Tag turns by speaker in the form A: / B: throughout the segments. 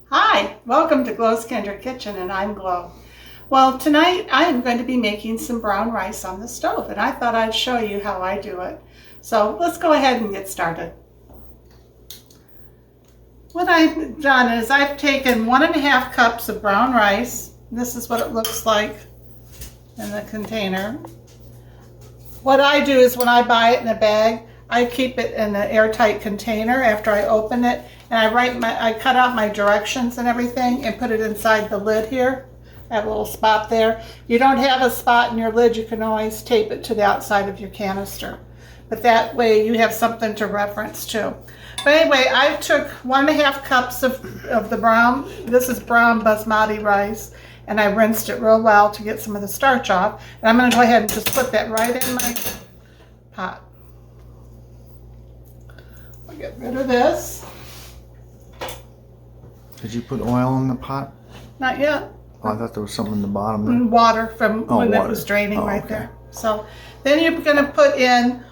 A: Hi, welcome to Glow's Kinder Kitchen, and I'm Glow. Well, tonight I am going to be making some brown rice on the stove, and I thought I'd show you how I do it. So let's go ahead and get started. What I've done is I've taken 1.5 cups of brown rice. This is what it looks like in the container. What I do is when I buy it in a bag, I keep it in an airtight container after I open it, and I cut out my directions and everything and put it inside the lid here. I have a little spot there. If you don't have a spot in your lid, you can always tape it to the outside of your canister. But that way you have something to reference to. But anyway, I took 1.5 cups of the brown, this is brown basmati rice, and I rinsed it real well to get some of the starch off. And I'm going to go ahead and just put that right in my pot. I'll get rid of this.
B: Did you put oil in the pot?
A: Not yet.
B: Oh, I thought there was something in the bottom there.
A: Water from when it was draining right there. So then you're going to put in,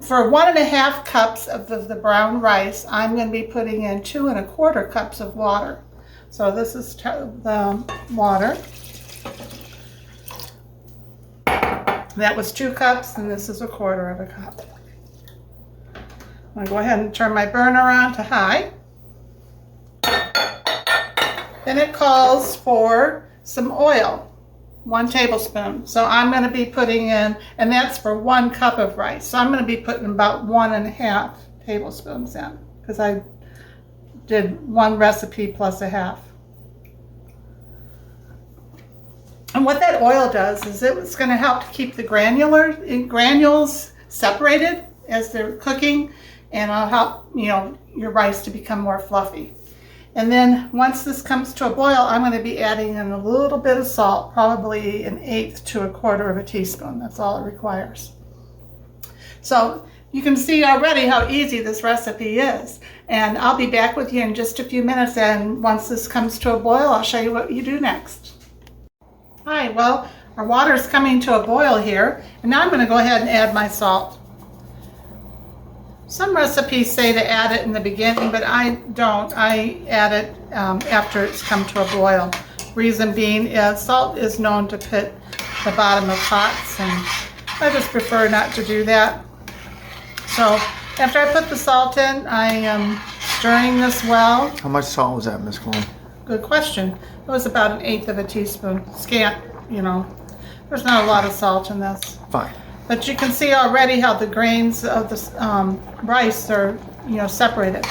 A: for 1.5 cups of the brown rice, I'm going to be putting in 2¼ cups of water. So this is the water. That was 2 cups, and this is 1/4 cup. I'm going to go ahead and turn my burner on to high. Then it calls for some oil, 1 tablespoon. So I'm going to be putting in, and that's for 1 cup of rice. So I'm going to be putting about 1½ tablespoons in, because I did 1 recipe plus a half. And what that oil does is it's going to help to keep the granules separated as they're cooking, and it'll help your rice to become more fluffy. And then once this comes to a boil, I'm going to be adding in a little bit of salt, probably 1/8 to 1/4 teaspoon. That's all it requires. So you can see already how easy this recipe is. And I'll be back with you in just a few minutes, and once this comes to a boil, I'll show you what you do next. Hi, well, our water is coming to a boil here, and now I'm going to go ahead and add my salt. Some recipes say to add it in the beginning, but I don't. I add it after it's come to a boil. Reason being is salt is known to pit the bottom of pots, and I just prefer not to do that. So after I put the salt in, I am stirring this well.
B: How much salt was that, Miss Cole?
A: Good question. It was about 1/8 teaspoon. Scant, There's not a lot of salt in this.
B: Fine.
A: But you can see already how the grains of the rice are, separated.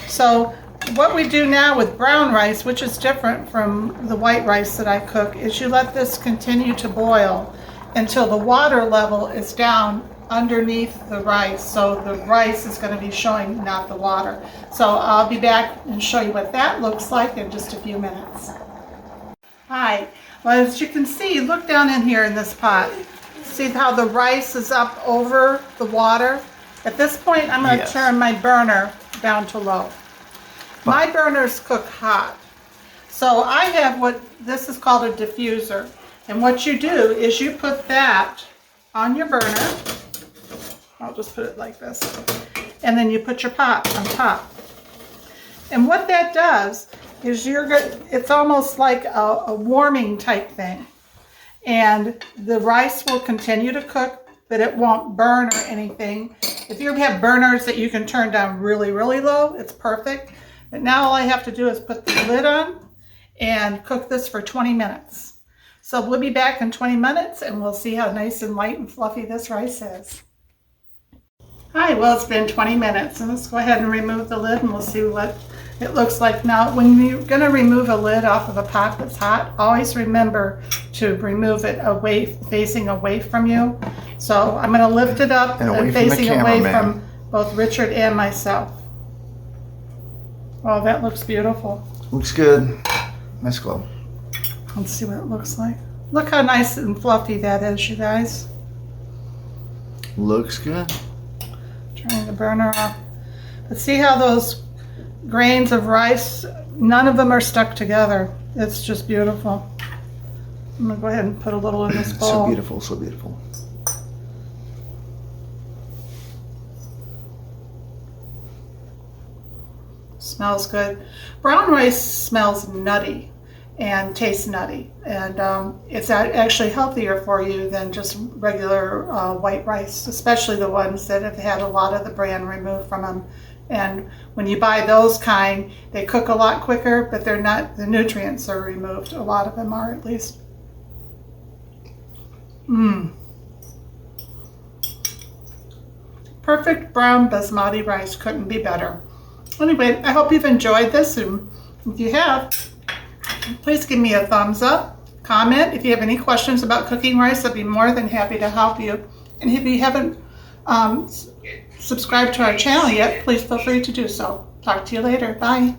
A: So what we do now with brown rice, which is different from the white rice that I cook, is you let this continue to boil until the water level is down underneath the rice. So the rice is going to be showing, not the water. So I'll be back and show you what that looks like in just a few minutes. Hi. Well, as you can see, look down in here in this pot. See how the rice is up over the water? At this point, I'm going to turn my burner down to low. My burners cook hot. So I have this is called a diffuser. And what you do is you put that on your burner. I'll just put it like this. And then you put your pot on top. And what that does is it's almost like a warming type thing. And the rice will continue to cook, but it won't burn or anything. If you have burners that you can turn down really, really low, it's perfect. But now all I have to do is put the lid on and cook this for 20 minutes. So we'll be back in 20 minutes, and we'll see how nice and light and fluffy this rice is. Hi, well, it's been 20 minutes, and let's go ahead and remove the lid, and we'll see what it looks like. Now, when you're going to remove a lid off of a pot that's hot, always remember to remove it facing away from you. So I'm going to lift it up and facing away from both Richard and myself. Oh, that looks beautiful.
B: Looks good. Nice glow.
A: Let's see what it looks like. Look how nice and fluffy that is, you guys.
B: Looks good.
A: Turning the burner off. But see how those grains of rice, none of them are stuck together. It's just beautiful. I'm going to go ahead and put a little in this bowl.
B: So beautiful, so beautiful.
A: Smells good. Brown rice smells nutty and tastes nutty, and it's actually healthier for you than just regular white rice, especially the ones that have had a lot of the bran removed from them. And when you buy those kind, they cook a lot quicker, but they're not, the nutrients are removed. A lot of them are, at least. Perfect brown basmati rice, couldn't be better. Anyway, I hope you've enjoyed this, and if you have, please give me a thumbs up, comment. If you have any questions about cooking rice, I'd be more than happy to help you. And if you haven't subscribed to our channel yet, please feel free to do so. Talk to you later. Bye.